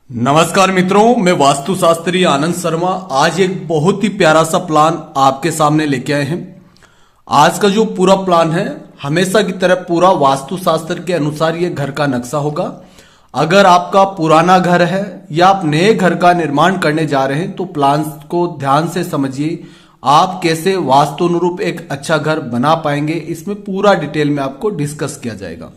नमस्कार मित्रों, मैं वास्तुशास्त्री आनंद शर्मा आज एक बहुत ही प्यारा सा प्लान आपके सामने लेके आए हैं। आज का जो पूरा प्लान है हमेशा की तरह पूरा वास्तुशास्त्र के अनुसार ये घर का नक्शा होगा। अगर आपका पुराना घर है या आप नए घर का निर्माण करने जा रहे हैं तो प्लान को ध्यान से समझिए, आप कैसे वास्तु अनुरूप एक अच्छा घर बना पाएंगे इसमें पूरा डिटेल में आपको डिस्कस किया जाएगा।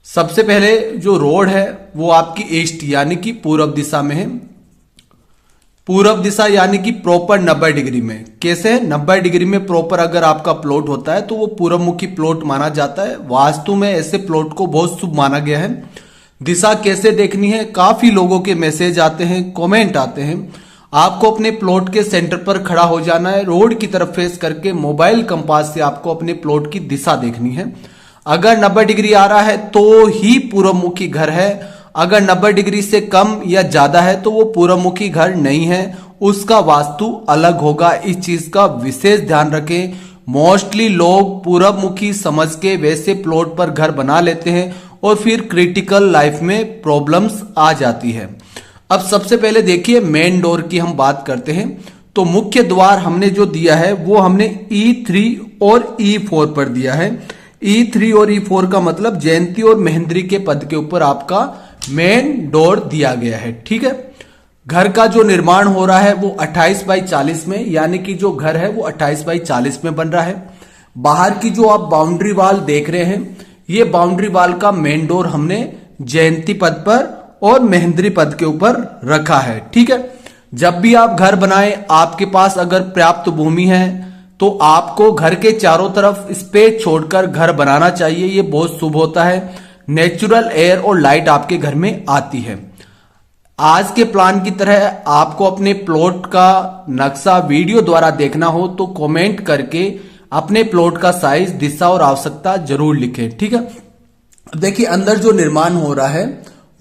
सबसे पहले जो रोड है वो आपकी ईस्ट यानी कि पूर्व दिशा में है। पूर्व दिशा यानी कि प्रॉपर 90 डिग्री में। कैसे है 90 डिग्री में प्रॉपर अगर आपका प्लॉट होता है तो वो पूर्वमुखी प्लॉट माना जाता है। वास्तु में ऐसे प्लॉट को बहुत शुभ माना गया है। दिशा कैसे देखनी है, काफी लोगों के मैसेज आते हैं, कमेंट आते हैं। आपको अपने प्लॉट के सेंटर पर खड़ा हो जाना है, रोड की तरफ फेस करके मोबाइल कंपास से आपको अपने प्लॉट की दिशा देखनी है। अगर 90 डिग्री आ रहा है तो ही पूर्वमुखी घर है, अगर 90 डिग्री से कम या ज्यादा है तो वो पूर्वमुखी घर नहीं है, उसका वास्तु अलग होगा। इस चीज का विशेष ध्यान रखें। मोस्टली लोग पूर्वमुखी समझ के वैसे प्लॉट पर घर बना लेते हैं और फिर क्रिटिकल लाइफ में प्रॉब्लम्स आ जाती है। अब सबसे पहले देखिए मेन डोर की हम बात करते हैं तो मुख्य द्वार हमने जो दिया है वो हमने E3 और E4 पर दिया है। E3 और E4 का मतलब जयंती और महेंद्री के पद के ऊपर आपका मेन डोर दिया गया है। ठीक है, घर का जो निर्माण हो रहा है वो 28 बाई 40 में, यानी कि जो घर है वो 28 बाई 40 में बन रहा है। बाहर की जो आप बाउंड्री वाल देख रहे हैं ये बाउंड्री वाल का मेन डोर हमने जयंती पद पर और महेंद्री पद के ऊपर रखा है। ठीक है, जब भी आप घर बनाएं आपके पास अगर पर्याप्त भूमि है तो आपको घर के चारों तरफ स्पेस छोड़कर घर बनाना चाहिए। ये बहुत शुभ होता है, नेचुरल एयर और लाइट आपके घर में आती है। आज के प्लान की तरह आपको अपने प्लॉट का नक्शा वीडियो द्वारा देखना हो तो कमेंट करके अपने प्लॉट का साइज, दिशा और आवश्यकता जरूर लिखें। ठीक है, देखिए अंदर जो निर्माण हो रहा है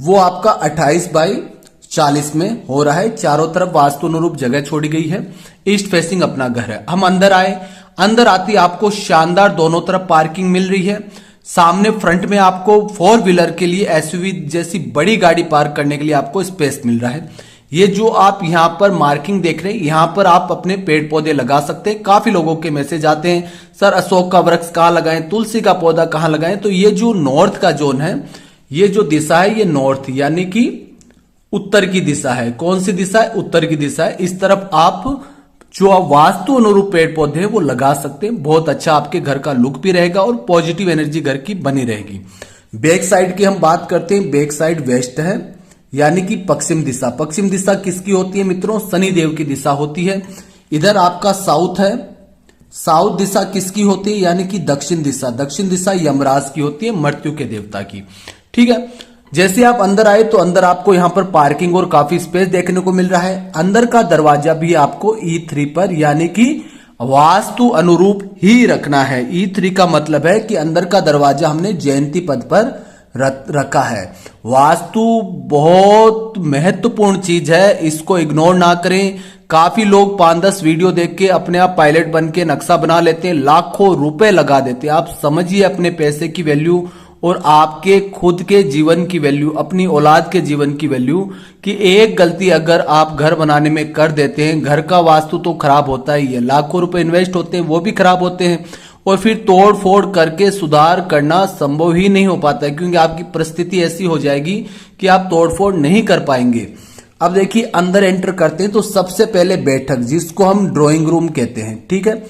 वो आपका 28 बाई 40 में हो रहा है। चारों तरफ वास्तु अनुरूप जगह छोड़ी गई है। ईस्ट फेसिंग अपना घर है। हम अंदर आए, अंदर आती आपको शानदार दोनों तरफ पार्किंग मिल रही है। सामने फ्रंट में आपको 4 व्हीलर के लिए एसयूवी जैसी बड़ी गाड़ी पार्क करने के लिए आपको स्पेस मिल रहा है। ये जो आप यहाँ पर मार्किंग देख रहे हैं यहाँ पर आप अपने पेड़ पौधे लगा सकते हैं। काफी लोगों के मैसेज आते हैं, सर अशोक का वृक्ष कहाँ लगाएं, तुलसी का पौधा कहाँ लगाएं। तो ये जो नॉर्थ का जोन है, ये जो दिशा है ये नॉर्थ यानी कि उत्तर की दिशा है। कौन सी दिशा है? उत्तर की दिशा है। इस तरफ आप जो वास्तु अनुरूप पेड़ पौधे हैं वो लगा सकते हैं। बहुत अच्छा आपके घर का लुक भी रहेगा और पॉजिटिव एनर्जी घर की बनी रहेगी। बैक साइड की हम बात करते हैं। बैक साइड वेस्ट है यानी कि पश्चिम दिशा। पश्चिम दिशा किसकी होती है मित्रों? शनि देव की दिशा होती है। इधर आपका साउथ है। साउथ दिशा किसकी होती है? यानी कि दक्षिण दिशा। दक्षिण दिशा यमराज की होती है, मृत्यु के देवता की। ठीक है, जैसे आप अंदर आए तो अंदर आपको यहां पर पार्किंग और काफी स्पेस देखने को मिल रहा है। अंदर का दरवाजा भी आपको E3 पर यानी कि वास्तु अनुरूप ही रखना है। E3 का मतलब है कि अंदर का दरवाजा हमने जयंती पद पर रखा है। वास्तु बहुत महत्वपूर्ण चीज है, इसको इग्नोर ना करें। काफी लोग 5-10 वीडियो देख के अपने आप पायलट बन के नक्शा बना लेते हैं, लाखों रुपए लगा देते हैं। आप समझिए अपने पैसे की वैल्यू और आपके खुद के जीवन की वैल्यू, अपनी औलाद के जीवन की वैल्यू। कि एक गलती अगर आप घर बनाने में कर देते हैं, घर का वास्तु तो खराब होता ही है, लाखों रुपए इन्वेस्ट होते हैं वो भी खराब होते हैं और फिर तोड़ फोड़ करके सुधार करना संभव ही नहीं हो पाता है, क्योंकि आपकी परिस्थिति ऐसी हो जाएगी कि आप तोड़ फोड़ नहीं कर पाएंगे। अब देखिए अंदर एंटर करते हैं तो सबसे पहले बैठक, जिसको हम ड्राइंग रूम कहते हैं। ठीक है,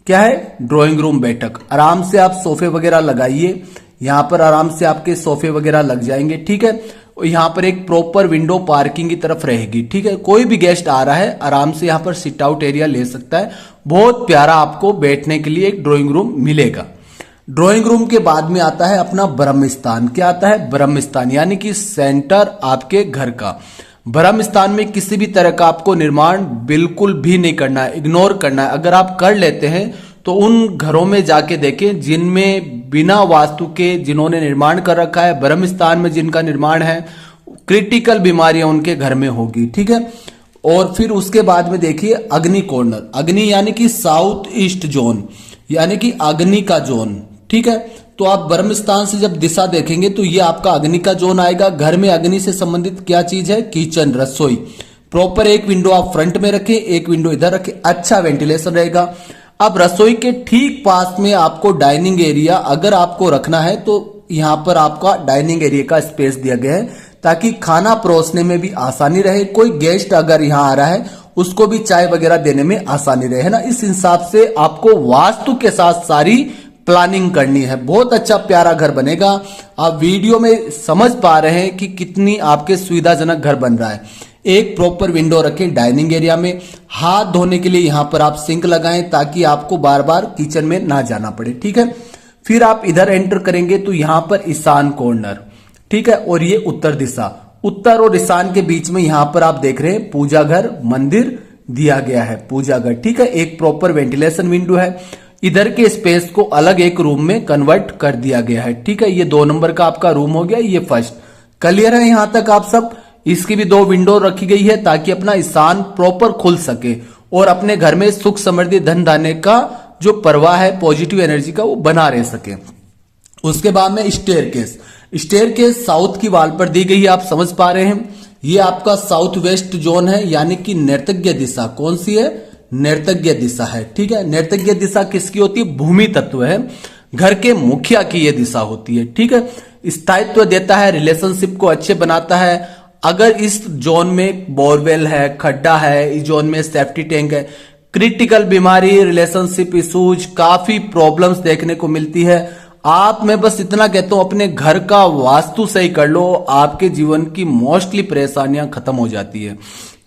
क्या है? ड्राइंग रूम बैठक। आराम से आप सोफे वगैरह लगाइए, यहां पर आराम से आपके सोफे वगैरह लग जाएंगे। ठीक है, यहां पर एक प्रॉपर विंडो पार्किंग की तरफ रहेगी। ठीक है, कोई भी गेस्ट आ रहा है आराम से यहां पर सिट आउट एरिया ले सकता है। बहुत प्यारा आपको बैठने के लिए एक ड्राइंग रूम मिलेगा। ड्राइंग रूम के बाद में आता है अपना ब्रह्म स्थान। क्या आता है? ब्रह्म स्थान यानी कि सेंटर आपके घर का। ब्रह्म स्थान में किसी भी तरह का आपको निर्माण बिल्कुल भी नहीं करना है, इग्नोर करना है। अगर आप कर लेते हैं तो उन घरों में जाके देखें जिनमें बिना वास्तु के जिन्होंने निर्माण कर रखा है, ब्रह्म स्थान में जिनका निर्माण है, क्रिटिकल बीमारियां उनके घर में होगी। ठीक है, और फिर उसके बाद में देखिए अग्नि कॉर्नर। अग्नि यानी कि साउथ ईस्ट जोन यानी कि अग्नि का जोन। ठीक है, तो आप ब्रह्म स्थान से जब दिशा देखेंगे तो ये आपका अग्नि का जोन आएगा। घर में अग्नि से संबंधित क्या चीज है? किचन, रसोई। प्रॉपर एक विंडो आप फ्रंट में रखें, एक विंडो इधर रखें, अच्छा वेंटिलेशन रहेगा। अब रसोई के ठीक पास में आपको डाइनिंग एरिया अगर आपको रखना है तो यहाँ पर आपका डाइनिंग एरिया का स्पेस दिया गया है ताकि खाना परोसने में भी आसानी रहे। कोई गेस्ट अगर यहाँ आ रहा है उसको भी चाय वगैरह देने में आसानी रहे, है ना। इस हिसाब से आपको वास्तु के साथ सारी प्लानिंग करनी है। बहुत अच्छा प्यारा घर बनेगा। आप वीडियो में समझ पा रहे हैं कि कितनी आपके सुविधाजनक घर बन रहा है। एक प्रॉपर विंडो रखें डाइनिंग एरिया में। हाथ धोने के लिए यहां पर आप सिंक लगाएं ताकि आपको बार बार किचन में ना जाना पड़े, ठीक है। फिर आप इधर एंटर करेंगे तो यहां पर ईशान कॉर्नर, ठीक है, और ये उत्तर दिशा। उत्तर और ईशान के बीच में यहां पर आप देख रहे हैं पूजा घर, मंदिर दिया गया है, पूजा घर, ठीक है। एक प्रॉपर वेंटिलेशन विंडो है। इधर के स्पेस को अलग एक रूम में कन्वर्ट कर दिया गया है, ठीक है। ये 2 नंबर का आपका रूम हो गया, ये फर्स्ट। क्लियर है यहां तक आप सब? इसकी भी 2 विंडो रखी गई है ताकि अपना ईशान प्रॉपर खुल सके और अपने घर में सुख समृद्धि धन धान्य का जो प्रवाह है, पॉजिटिव एनर्जी का, वो बना रह सके। उसके बाद में स्टेयरकेस। स्टेयरकेस साउथ की वॉल पर दी गई है, आप समझ पा रहे हैं। ये आपका साउथ वेस्ट जोन है, यानी कि नैर्तज्ञ दिशा। कौन सी है? नैर्तज्ञ दिशा है, ठीक है। नैर्तज्ञ दिशा किसकी होती है? भूमि तत्व है, घर के मुखिया की ये दिशा होती है, ठीक है। स्थायित्व देता है, रिलेशनशिप को अच्छे बनाता है। अगर इस जोन में बोरवेल है, खड्डा है, इस जोन में सेफ्टी टैंक है, क्रिटिकल बीमारी, रिलेशनशिप इश्यूज, काफी प्रॉब्लम्स देखने को मिलती है। आप मैं बस इतना कहता हूं अपने घर का वास्तु सही कर लो, आपके जीवन की मोस्टली परेशानियां खत्म हो जाती है,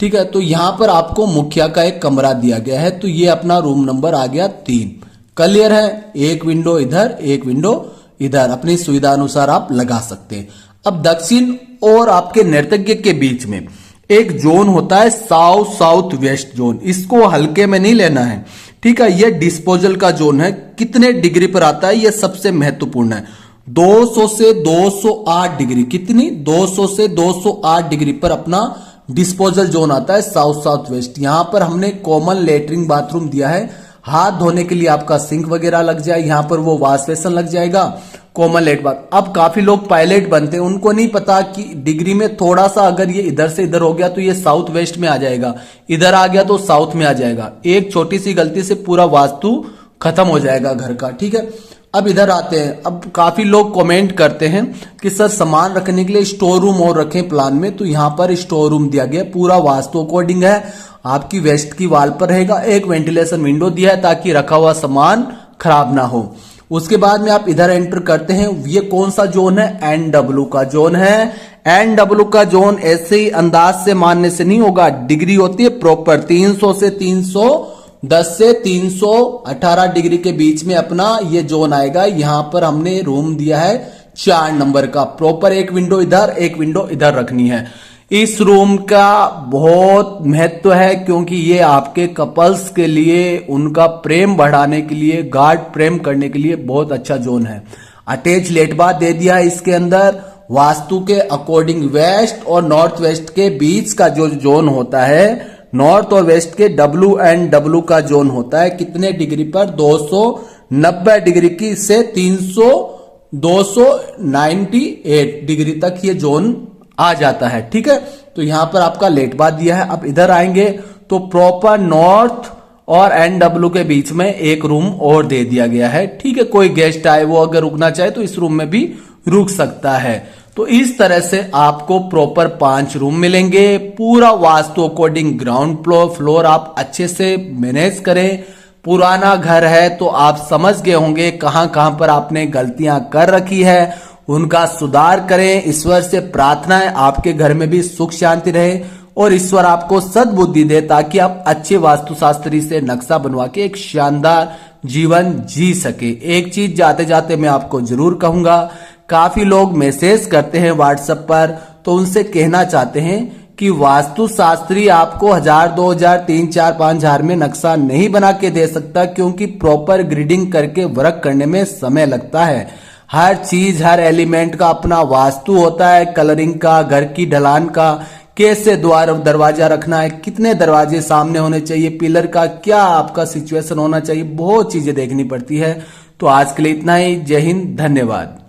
ठीक है। तो यहां पर आपको मुखिया का एक कमरा दिया गया है, तो ये अपना रूम नंबर आ गया 3। क्लियर है? एक विंडो इधर, एक विंडो इधर, अपनी सुविधा अनुसार आप लगा सकते हैं। अब दक्षिण और आपके नैर्तज्ञ के बीच में एक जोन होता है साउथ साउथ वेस्ट जोन। इसको हल्के में नहीं लेना है, ठीक है। यह डिस्पोजल का जोन है। कितने डिग्री पर आता है यह सबसे महत्वपूर्ण है। 200 से 208 डिग्री, कितनी? 200 से 208 डिग्री पर अपना डिस्पोजल जोन आता है साउथ साउथ वेस्ट। यहां पर हमने कॉमन लेटरिन बाथरूम दिया है। हाथ धोने के लिए आपका सिंक वगैरह लग जाए, यहां पर वो वॉश बेसिन लग जाएगा, कॉमन लेट बाथ। अब काफी लोग पायलट बनते हैं, उनको नहीं पता कि डिग्री में थोड़ा सा अगर ये इधर से इधर हो गया तो ये साउथ वेस्ट में आ जाएगा, इधर आ गया तो साउथ में आ जाएगा। एक छोटी सी गलती से पूरा वास्तु खत्म हो जाएगा घर का, ठीक है। अब इधर आते हैं। अब काफी लोग कमेंट करते हैं कि सर सामान रखने के लिए स्टोर रूम और रखें प्लान में, तो यहां पर स्टोर रूम दिया गया, पूरा वास्तु अकॉर्डिंग है। आपकी वेस्ट की वॉल पर रहेगा। एक वेंटिलेशन विंडो दिया है ताकि रखा हुआ सामान खराब ना हो। उसके बाद में आप इधर एंटर करते हैं। ये कौन सा जोन है? NW का जोन है। NW का जोन ऐसे ही अंदाज से मानने से नहीं होगा, डिग्री होती है प्रॉपर। 300 से 310 से 318 डिग्री के बीच में अपना ये जोन आएगा। यहां पर हमने रूम दिया है 4 नंबर का। प्रॉपर एक विंडो इधर, एक विंडो इधर रखनी है। इस रूम का बहुत महत्व है क्योंकि ये आपके कपल्स के लिए, उनका प्रेम बढ़ाने के लिए, गाढ़ प्रेम करने के लिए बहुत अच्छा जोन है। अटैच लेट बाथ दे दिया है इसके अंदर। वास्तु के अकॉर्डिंग वेस्ट और नॉर्थ वेस्ट के बीच का जो जोन होता है, नॉर्थ और वेस्ट के WNW का जोन होता है कितने डिग्री पर? 290 डिग्री की से 298 डिग्री तक ये जोन आ जाता है, ठीक है। तो यहां पर आपका लेट बाथ दिया है। अब इधर आएंगे तो प्रॉपर नॉर्थ और NW के बीच में एक रूम और दे दिया गया है, ठीक है। कोई गेस्ट आए वो अगर रुकना चाहे तो इस रूम में भी रुक सकता है। तो इस तरह से आपको प्रॉपर 5 रूम मिलेंगे। पूरा वास्तु अकॉर्डिंग ग्राउंड फ्लोर आप अच्छे से मैनेज करें। पुराना घर है तो आप समझ गए होंगे कहां कहां पर आपने गलतियां कर रखी है, उनका सुधार करें। ईश्वर से प्रार्थना है आपके घर में भी सुख शांति रहे और ईश्वर आपको सद्बुद्धि दे ताकि आप अच्छे वास्तुशास्त्री से नक्शा बनवा के एक शानदार जीवन जी सके। एक चीज जाते जाते मैं आपको जरूर कहूंगा, काफी लोग मैसेज करते हैं व्हाट्सएप पर, तो उनसे कहना चाहते हैं कि वास्तुशास्त्री आपको 1000, 2000, 3, 4, 5000 में नक्शा नहीं बना के दे सकता क्योंकि प्रॉपर ग्रिडिंग करके वर्क करने में समय लगता है। हर चीज, हर एलिमेंट का अपना वास्तु होता है, कलरिंग का, घर की ढलान का, कैसे द्वार दरवाजा रखना है, कितने दरवाजे सामने होने चाहिए, पिलर का क्या आपका सिचुएशन होना चाहिए, बहुत चीजें देखनी पड़ती है। तो आज के लिए इतना ही। जय हिंद, धन्यवाद।